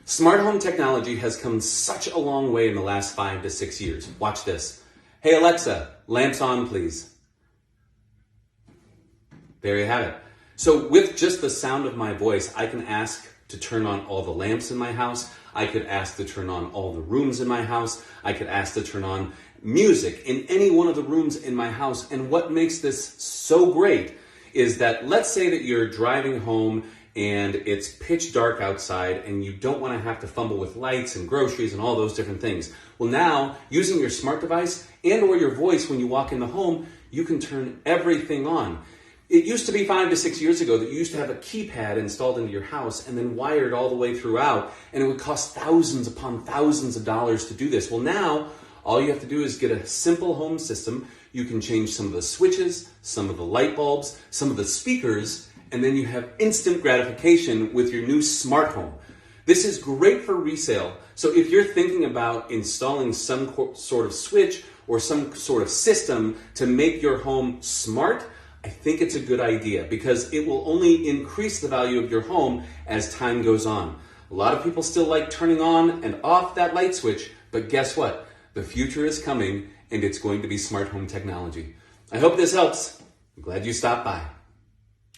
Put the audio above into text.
Smart home technology has come such a long way in the last 5 to 6 years. Watch this. Hey Alexa, lamps on please. There you have it. So with just the sound of my voice, I can ask to turn on all the lamps in my house. I could ask to turn on all the rooms in my house. I could ask to turn on music in any one of the rooms in my house. And what makes this so great is that let's say that you're driving home and it's pitch dark outside and you don't want to have to fumble with lights and groceries and all those different things. Well, now using your smart device and or your voice when you walk in the home, you can turn everything on. It used to be 5 to 6 years ago that you used to have a keypad installed into your house and then wired all the way throughout, and it would cost thousands upon thousands of dollars to do this. Well, now all you have to do is get a simple home system. You can change some of the switches, some of the light bulbs, some of the speakers, and then you have instant gratification with your new smart home. This is great for resale. So if you're thinking about installing some sort of switch or some sort of system to make your home smart, I think it's a good idea because it will only increase the value of your home as time goes on. A lot of people still like turning on and off that light switch, but guess what? The future is coming and it's going to be smart home technology. I hope this helps. I'm glad you stopped by.